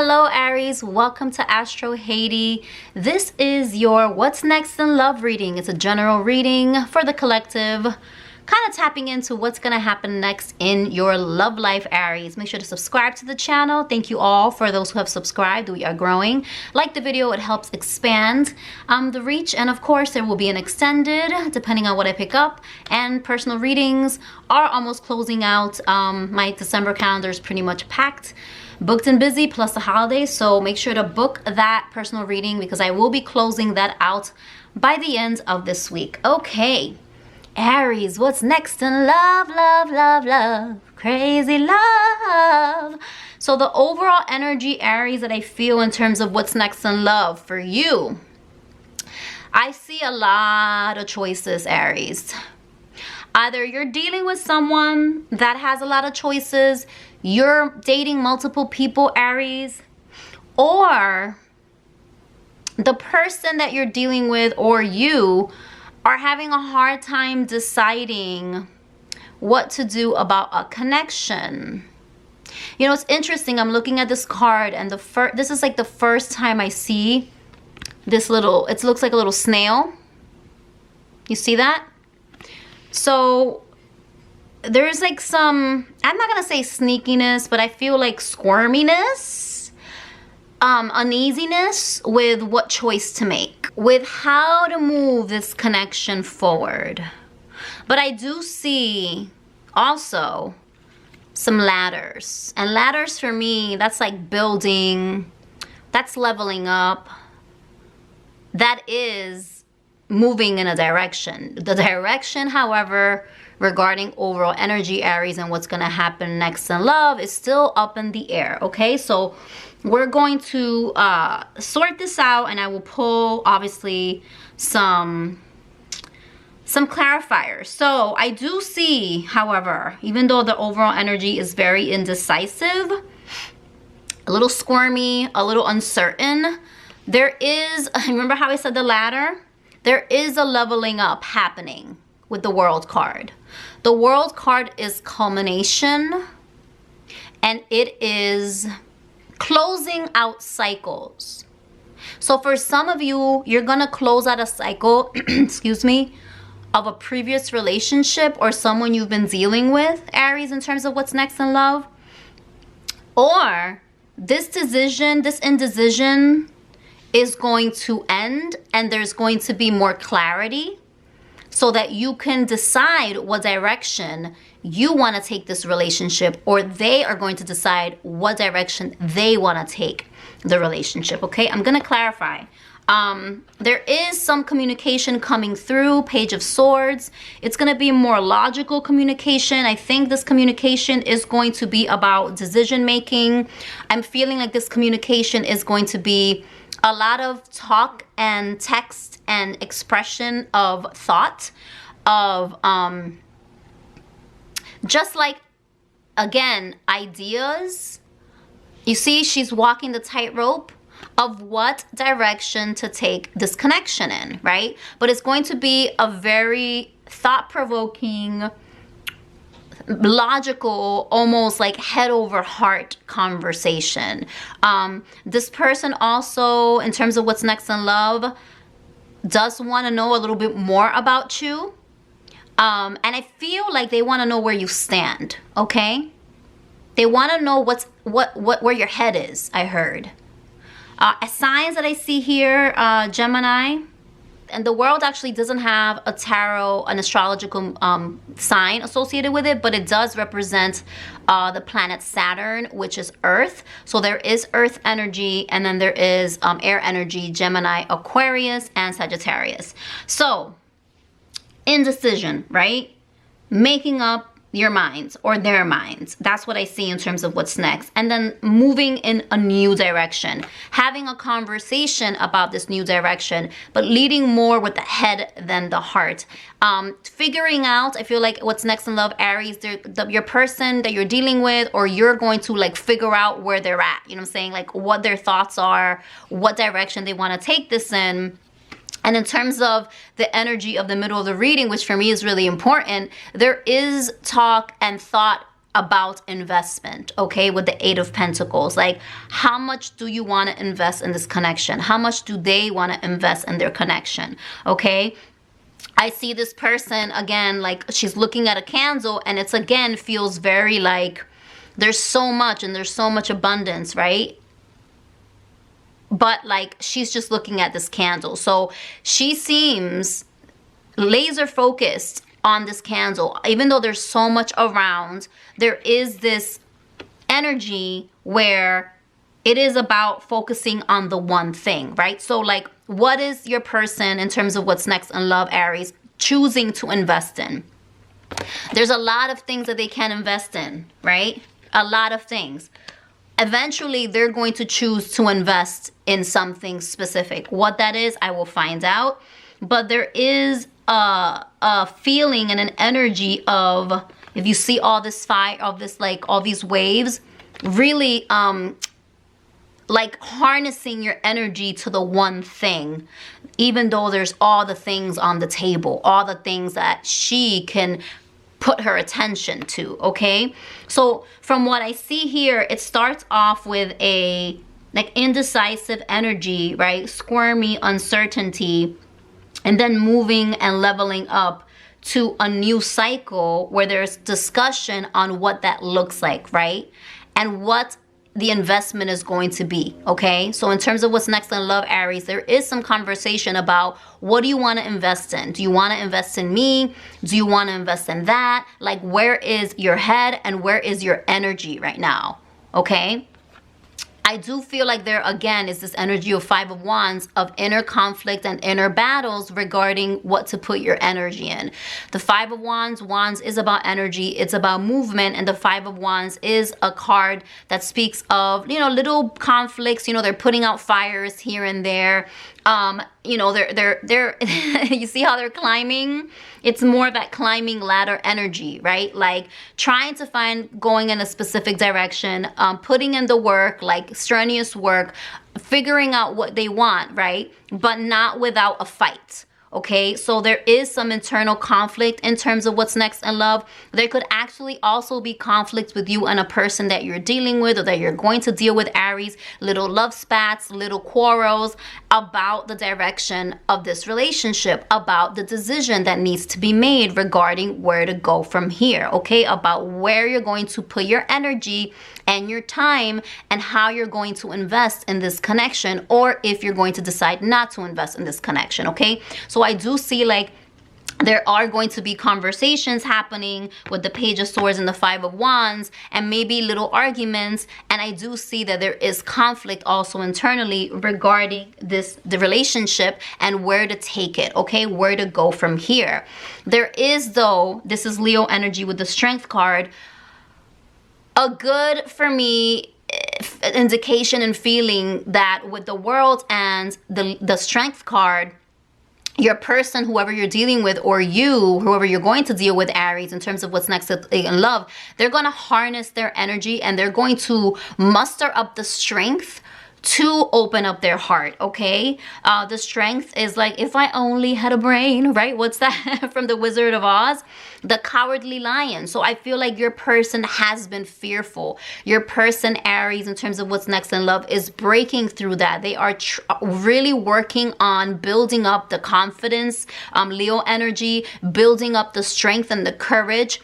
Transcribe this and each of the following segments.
Hello Aries, welcome to Astro Haiti. This is your What's Next in Love reading. It's a general reading for the collective, kind of tapping into what's going to happen next in your love life, Aries. Make sure to subscribe to the channel. Thank you all for those who have subscribed. We are growing. Like the video, it helps expand the reach. And of course, there will be an extended, depending on what I pick up. And personal readings are almost closing out. My December calendar is pretty much packed, booked and busy, plus the holidays. So make sure to book that personal reading because I will be closing that out by the end of this week. Okay. Aries, what's next in love, love, love, love, crazy love. So the overall energy, Aries, that I feel in terms of what's next in love for you, I see a lot of choices, Aries. Either you're dealing with someone that has a lot of choices, you're dating multiple people, Aries, or the person that you're dealing with or you are having a hard time deciding what to do about a connection. You know, it's interesting. I'm looking at this card and this is like the first time I see this little, it looks like a little snail. You see that? So there's like some, I'm not gonna say sneakiness, but I feel like squirminess, uneasiness with what choice to make, with how to move this connection forward. But I do see also some ladders, and ladders for me, that's like building, that's leveling up, that is moving in a direction. The direction, however, regarding overall energy, Aries, and what's going to happen next in love is still up in the air. Okay, so we're going to sort this out, and I will pull obviously some clarifiers. So I do see, however, even though the overall energy is very indecisive, a little squirmy, a little uncertain, there is, remember how I said the ladder? There is a leveling up happening with the World card. The World card is culmination, and it is closing out cycles. So for some of you, you're gonna close out a cycle, excuse me, of a previous relationship or someone you've been dealing with, Aries, in terms of what's next in love. Or this decision, this indecision is going to end, and there's going to be more clarity so that you can decide what direction you want to take this relationship, or they are going to decide what direction they want to take the relationship. Okay, I'm going to clarify. There is some communication coming through, Page of Swords. It's going to be more logical communication. I think this communication is going to be about decision making. I'm feeling like this communication is going to be a lot of talk and text and expression of thought, of just like, again, ideas. You see, she's walking the tightrope of what direction to take this connection in, right? But it's going to be a very thought-provoking, logical, almost like head over heart conversation. This person also, in terms of what's next in love, does want to know a little bit more about you. And I feel like they want to know where you stand, okay? They want to know where your head is, I heard. Signs that I see here, Gemini, and the World actually doesn't have a tarot, an astrological sign associated with it, but it does represent the planet Saturn, which is Earth. So there is Earth energy, and then there is air energy, Gemini, Aquarius, and Sagittarius. So indecision, right? Making up your minds or their minds. That's what I see in terms of what's next. And then moving in a new direction, having a conversation about this new direction, but leading more with the head than the heart. Figuring out, I feel like what's next in love, Aries, your person that you're dealing with, or you're going to like figure out where they're at. You know what I'm saying? Like what their thoughts are, what direction they want to take this in. And in terms of the energy of the middle of the reading, which for me is really important, there is talk and thought about investment, okay, with the Eight of Pentacles. Like, how much do you want to invest in this connection? How much do they want to invest in their connection, okay? I see this person, again, like she's looking at a candle, and it's, again, feels very like there's so much and there's so much abundance, right? But like she's just looking at this candle. So she seems laser focused on this candle. Even though there's so much around, there is this energy where it is about focusing on the one thing, right? So like, what is your person, in terms of what's next in love, Aries, choosing to invest in? There's a lot of things that they can invest in, right? A lot of things. Eventually, they're going to choose to invest in something specific. What that is, I will find out. But there is a feeling and an energy of, if you see all this fire, of this, like all these waves, really like harnessing your energy to the one thing, even though there's all the things on the table, all the things that she can put her attention to, okay? So from what I see here, it starts off with a like indecisive energy, right? Squirmy uncertainty, and then moving and leveling up to a new cycle where there's discussion on what that looks like, right? And what the investment is going to be, okay? So in terms of what's next in love, Aries, there is some conversation about, what do you want to invest in? Do you want to invest in me? Do you want to invest in that? Like, where is your head and where is your energy right now, okay? I do feel like there, again, is this energy of Five of Wands, of inner conflict and inner battles regarding what to put your energy in. The Five of Wands is about energy, it's about movement, and the Five of Wands is a card that speaks of, you know, little conflicts, you know, they're putting out fires here and there. You know, they're you see how they're climbing? It's more of that climbing ladder energy, right? Like trying to find, going in a specific direction, putting in the work, like strenuous work, figuring out what they want, right? But not without a fight. Okay, so there is some internal conflict in terms of what's next in love. There could actually also be conflict with you and a person that you're dealing with, or that you're going to deal with, Aries. Little love spats, little quarrels about the direction of this relationship, about the decision that needs to be made regarding where to go from here, okay? About where you're going to put your energy and your time, and how you're going to invest in this connection, or if you're going to decide not to invest in this connection, okay? So I do see like there are going to be conversations happening with the Page of Swords and the Five of Wands, and maybe little arguments. And I do see that there is conflict also internally regarding the relationship and where to take it, okay? Where to go from here. There is, though, this is Leo energy with the Strength card, a good, for me, indication and feeling that with the World and the Strength card, your person, whoever you're dealing with, or you, whoever you're going to deal with, Aries, in terms of what's next in love, they're going to harness their energy and they're going to muster up the strength to open up their heart, okay? The strength is like, if I only had a brain, right? What's that from the Wizard of Oz? The Cowardly Lion. So I feel like your person has been fearful. Your person, Aries, in terms of what's next in love, is breaking through that. They are really working on building up the confidence, Leo energy, building up the strength and the courage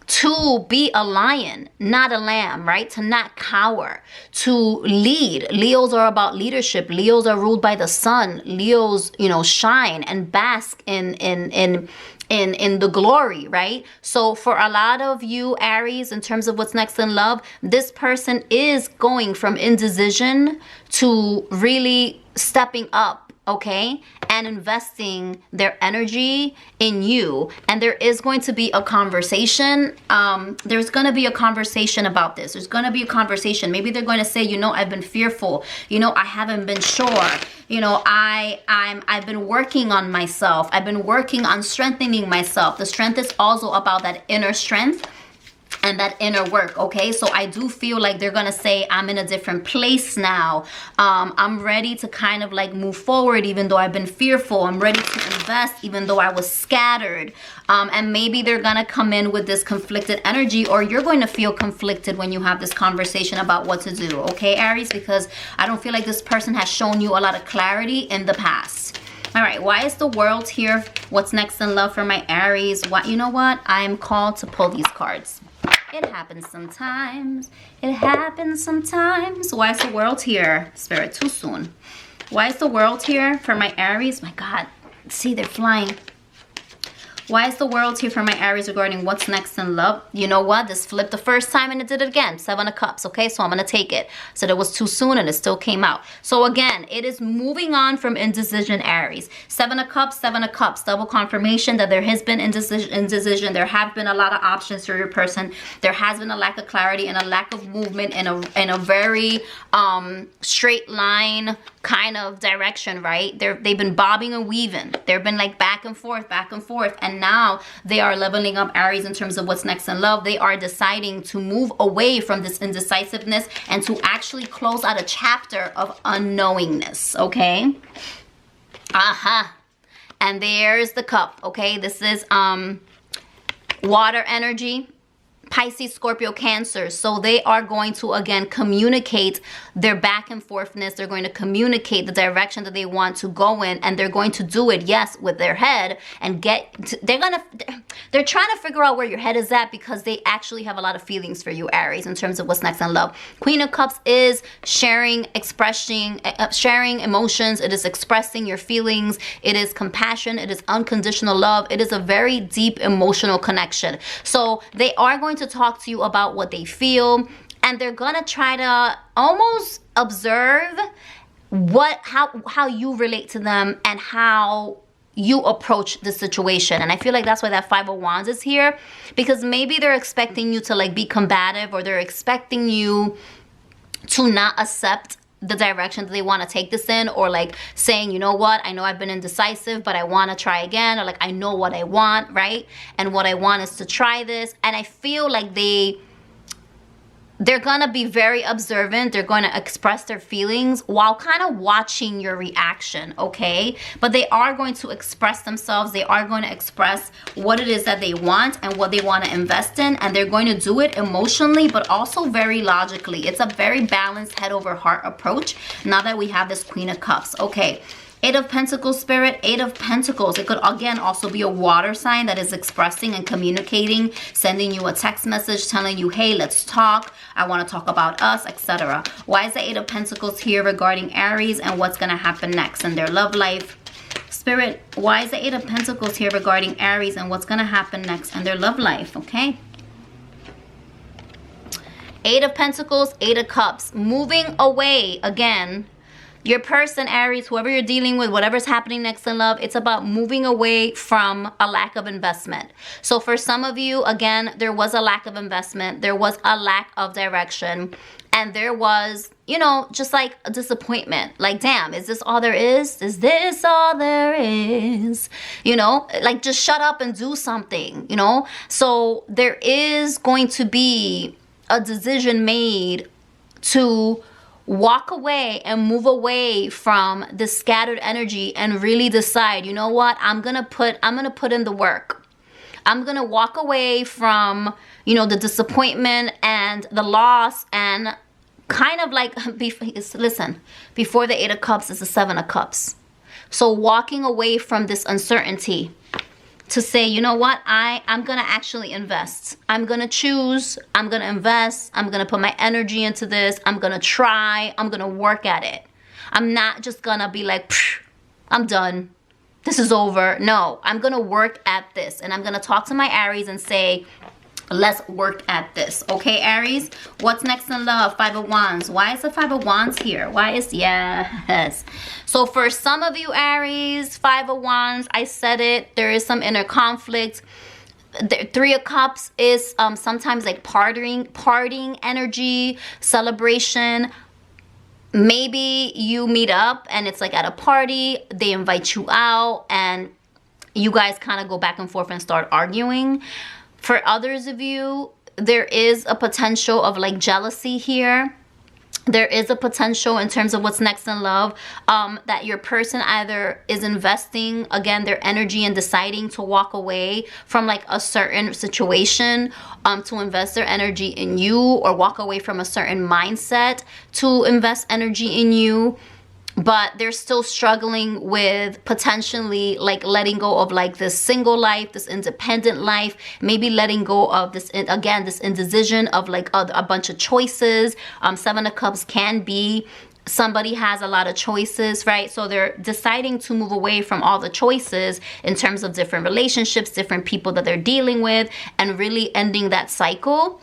to be a lion, not a lamb, right? To not cower, to lead. Leos are about leadership. Leos are ruled by the sun. Leos, you know, shine and bask in the glory, right? So for a lot of you, Aries, in terms of what's next in love, this person is going from indecision to really stepping up, okay, and investing their energy in you. And there is going to be a conversation. There's going to be a conversation about this. There's going to be a conversation. Maybe they're going to say, you know, I've been fearful. You know, I haven't been sure. You know, I've been working on myself. I've been working on strengthening myself. The strength is also about that inner strength. and that inner work. Okay, so I do feel like they're gonna say, I'm in a different place now. I'm ready to kind of like move forward even though I've been fearful. I'm ready to invest even though I was scattered. And maybe they're gonna come in with this conflicted energy, or you're going to feel conflicted when you have this conversation about what to do. Okay, Aries, because I don't feel like this person has shown you a lot of clarity in the past. All right, why is the world here? What's next in love for my Aries? What, you know what? I'm called to pull these cards. It happens sometimes. It happens sometimes. Why is the world here? Spirit, too soon. Why is the world here for my Aries? My God, see, they're flying. Why is the world here for my Aries regarding what's next in love? You know what? This flipped the first time and it did it again. 7 of Cups. Okay, so I'm going to take it. So it was too soon and it still came out. So again, it is moving on from indecision, Aries. 7 of Cups, 7 of Cups. Double confirmation that there has been indecision. There have been a lot of options for your person. There has been a lack of clarity and a lack of movement in a very straight line kind of direction, right? They've been bobbing and weaving. They've been like back and forth, and now they are leveling up, Aries, in terms of what's next in love. They are deciding to move away from this indecisiveness and to actually close out a chapter of unknowingness. Okay, and there's the Cup. Okay, this is water energy, Pisces, Scorpio, Cancer. So they are going to, again, communicate their back and forthness. They're going to communicate the direction that they want to go in, and they're going to do it, yes, with their head, and they're trying to figure out where your head is at, because they actually have a lot of feelings for you, Aries, in terms of what's next in love. Queen of Cups is sharing, sharing emotions. It is expressing your feelings. It is compassion. It is unconditional love. It is a very deep emotional connection. So they are going to talk to you about what they feel, and they're gonna try to almost observe how you relate to them and how you approach the situation. And I feel like that's why that 5 of Wands is here, because maybe they're expecting you to like be combative, or they're expecting you to not accept the direction that they want to take this in, or like saying, you know what, I know I've been indecisive, but I want to try again, or like I know what I want, right? And what I want is to try this. And I feel like they're gonna be very observant. They're going to express their feelings while kind of watching your reaction, okay? But they are going to express themselves. They are going to express what it is that they want and what they want to invest in, and they're going to do it emotionally, but also very logically. It's a very balanced head over heart approach now that we have this Queen of Cups. Okay, 8 of Pentacles, Spirit, 8 of Pentacles. It could, again, also be a water sign that is expressing and communicating, sending you a text message, telling you, hey, let's talk. I want to talk about us, etc. Why is the 8 of Pentacles here regarding Aries, and what's going to happen next in their love life? Spirit, why is the 8 of Pentacles here regarding Aries, and what's going to happen next in their love life? Okay. 8 of Pentacles, 8 of Cups. Moving away, again. Your person, Aries, whoever you're dealing with, whatever's happening next in love, it's about moving away from a lack of investment. So for some of you, again, there was a lack of investment. There was a lack of direction. And there was, you know, just like a disappointment. Like, damn, is this all there is? Is this all there is? You know, like, just shut up and do something, you know? So there is going to be a decision made to walk away and move away from the scattered energy and really decide, you know what, I'm gonna put in the work. I'm gonna walk away from, you know, the disappointment and the loss, and kind of like, listen, before the 8 of Cups is the 7 of Cups. So walking away from this uncertainty to say, you know what, I'm gonna actually invest. I'm gonna choose, I'm gonna invest, I'm gonna put my energy into this, I'm gonna try, I'm gonna work at it. I'm not just gonna be like, I'm done, this is over. No, I'm gonna work at this, and I'm gonna talk to my Aries and say, let's work at this. Okay, Aries, what's next in love? 5 of Wands. Why is the 5 of Wands here? Why is, yes. So for some of you, Aries, 5 of Wands, I said it, there is some inner conflict. The 3 of Cups is sometimes like partying energy, celebration. Maybe you meet up and it's like at a party, they invite you out, and you guys kind of go back and forth and start arguing. For others of you, there is a potential of like jealousy here. There is a potential in terms of what's next in love, that your person either is investing, again, their energy and deciding to walk away from like a certain situation, to invest their energy in you, or walk away from a certain mindset to invest energy in you. But they're still struggling with potentially like letting go of like this single life, this independent life, maybe letting go of this, again, this indecision of like a bunch of choices. Seven of Cups can be somebody has a lot of choices, right? So they're deciding to move away from all the choices in terms of different relationships, different people that they're dealing with, and really ending that cycle.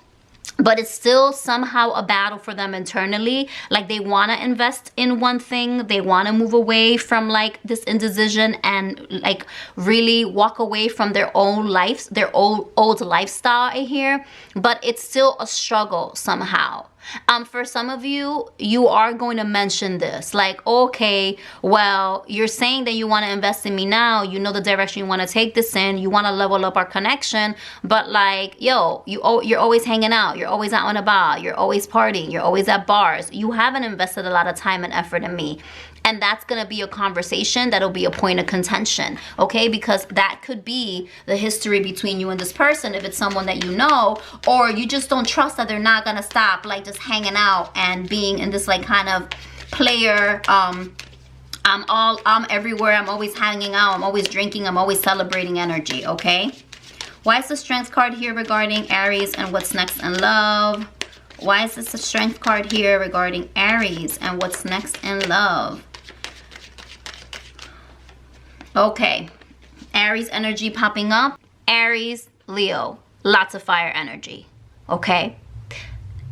But it's still somehow a battle for them internally. Like they want to invest in one thing. They want to move away from like this indecision and like really walk away from their own lives, their old lifestyle, I hear. But it's still a struggle somehow. For some of you, you are going to mention this, like, okay, well, you're saying that you want to invest in me now. You know the direction you want to take this in. You want to level up our connection, but like, yo, you're always hanging out. You're always out and about. You're always partying. You're always at bars. You haven't invested a lot of time and effort in me. And that's going to be a conversation that'll be a point of contention, okay? Because that could be the history between you and this person, if it's someone that you know, or you just don't trust that they're not going to stop like just hanging out and being in this like kind of player, I'm everywhere, I'm always hanging out, I'm always drinking, I'm always celebrating energy, okay? Why is the Strength card here regarding Aries and what's next in love? Why is this a Strength card here regarding Aries and what's next in love? Okay, Aries energy popping up. Aries, Leo, lots of fire energy, okay?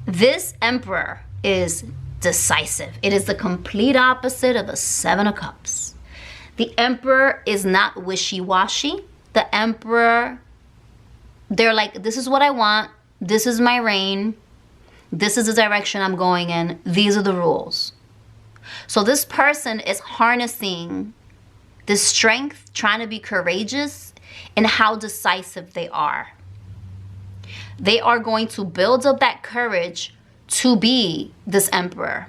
This Emperor is decisive. It is the complete opposite of the Seven of Cups. The Emperor is not wishy-washy. The Emperor, they're like, this is what I want. This is my reign. This is the direction I'm going in. These are the rules. So this person is harnessing this strength, trying to be courageous in how decisive they are. They are going to build up that courage to be this Emperor,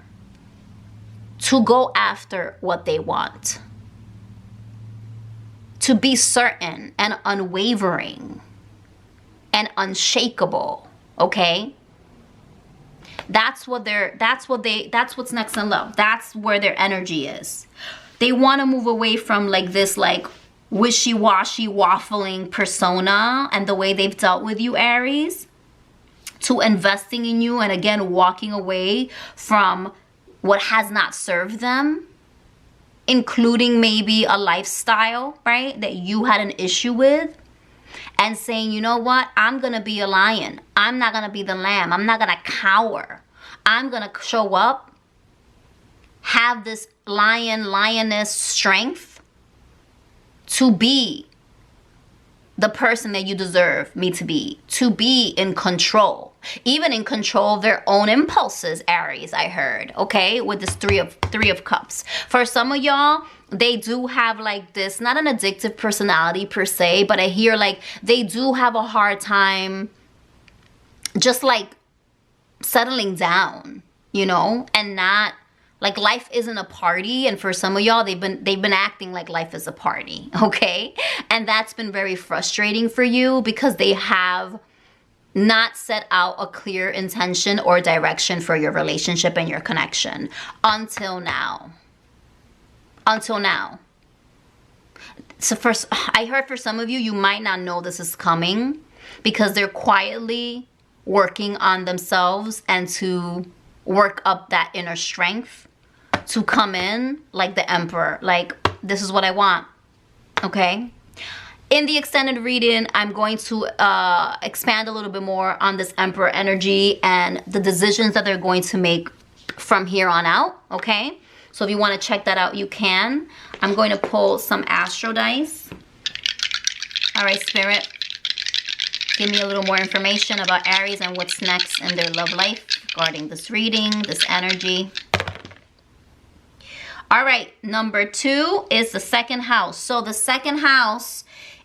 to go after what they want, to be certain and unwavering and unshakable, okay? That's what's next in love. That's where their energy is. They want to move away from like this like wishy-washy waffling persona and the way they've dealt with you, Aries, to investing in you and again walking away from what has not served them, including maybe a lifestyle, right, that you had an issue with, and saying, you know what, I'm gonna be a lion. I'm not gonna be the lamb. I'm not gonna cower. I'm gonna show up, have this lioness strength to be the person that you deserve me to be in control, even in control of their own impulses, Aries, I heard, okay, with this three of cups. For some of y'all, they do have like this, not an addictive personality per se, but I hear like they do have a hard time just like settling down, you know, and not like life isn't a party. And for some of y'all, they've been acting like life is a party, okay? And that's been very frustrating for you because they have not set out a clear intention or direction for your relationship and your connection until now. Until now. So first, I heard for some of you, you might not know this is coming because they're quietly working on themselves and to work up that inner strength to come in like the Emperor, like this is what I want, okay? In the extended reading, I'm going to expand a little bit more on this Emperor energy and the decisions that they're going to make from here on out, okay? So if you want to check that out, you can. I'm going to pull some astro dice. All right, Spirit, give me a little more information about Aries and what's next in their love life regarding this reading, this energy. All right, number 2 is the second house. So the second house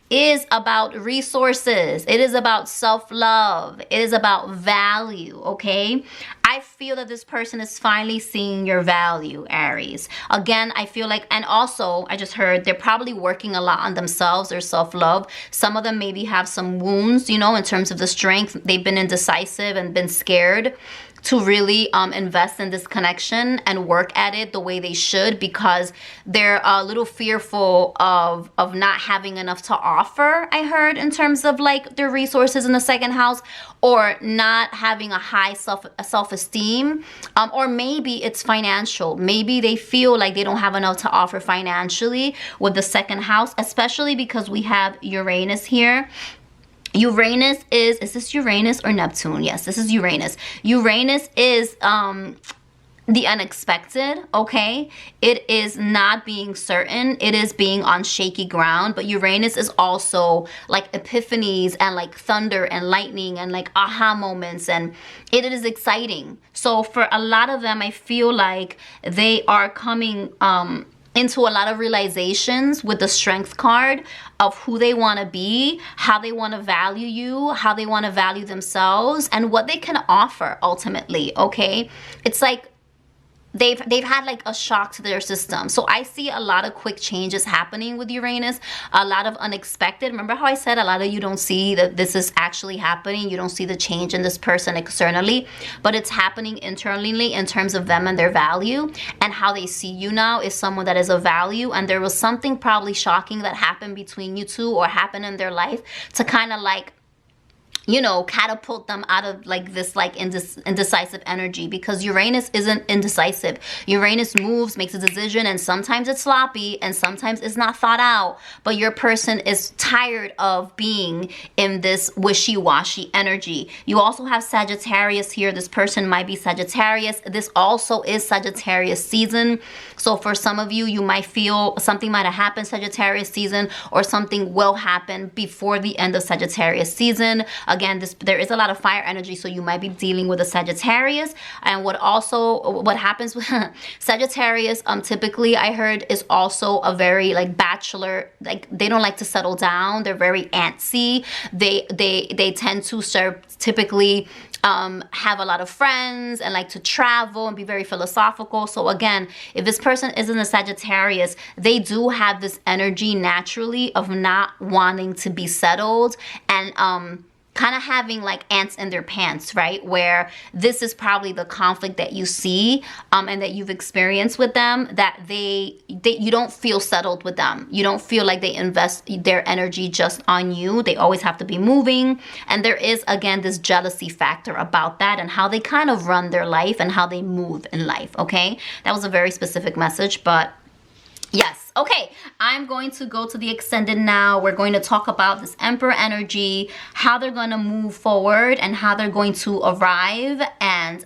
is about resources. It is about self-love. It is about value, okay? I feel that this person is finally seeing your value, Aries. Again, I feel like, and also, I just heard they're probably working a lot on themselves, their self-love. Some of them maybe have some wounds, you know, in terms of the strength. They've been indecisive and been scared to really invest in this connection and work at it the way they should, because they're a little fearful of not having enough to offer, I heard, in terms of like their resources in the second house, or not having a high self-esteem, or maybe it's financial. Maybe they feel like they don't have enough to offer financially with the second house, especially because we have Uranus here. Uranus is this Uranus or Neptune? Yes, this is Uranus. Uranus is the unexpected, okay? It is not being certain. It is being on shaky ground. But Uranus is also like epiphanies and like thunder and lightning and like aha moments, and it is exciting. So for a lot of them, I feel like they are coming into a lot of realizations with the Strength card of who they want to be, how they want to value you, how they want to value themselves, and what they can offer ultimately, okay? It's like they've had like a shock to their system. So I see a lot of quick changes happening with Uranus, a lot of unexpected. Remember how I said a lot of you don't see that this is actually happening? You don't see the change in this person externally, but it's happening internally in terms of them and their value, and how they see you now is someone that is of value. And there was something probably shocking that happened between you two, or happened in their life, to kind of like, you know, catapult them out of like this like indecisive energy, because Uranus isn't indecisive. Uranus moves, makes a decision, and sometimes it's sloppy and sometimes it's not thought out. But your person is tired of being in this wishy-washy energy. You also have Sagittarius here. This person might be Sagittarius. This also is Sagittarius season. So for some of you, you might feel something might have happened Sagittarius season, or something will happen before the end of Sagittarius season. Again, there is a lot of fire energy, so you might be dealing with a Sagittarius. And what happens with Sagittarius, typically I heard, is also a very like bachelor, like they don't like to settle down. They're very antsy. They tend to typically have a lot of friends and like to travel and be very philosophical. So again, if this person isn't a Sagittarius, they do have this energy naturally of not wanting to be settled, and kind of having like ants in their pants, right? Where this is probably the conflict that you see and that you've experienced with them, that you don't feel settled with them. You don't feel like they invest their energy just on you. They always have to be moving. And there is, again, this jealousy factor about that, and how they kind of run their life and how they move in life, okay? That was a very specific message, but yes. Okay, I'm going to go to the extended now. We're going to talk about this Emperor energy, how they're going to move forward, and how they're going to arrive and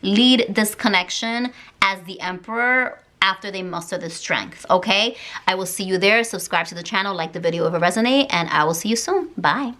lead this connection as the Emperor after they muster the strength, okay? I will see you there. Subscribe to the channel, like the video if it resonates, and I will see you soon. Bye.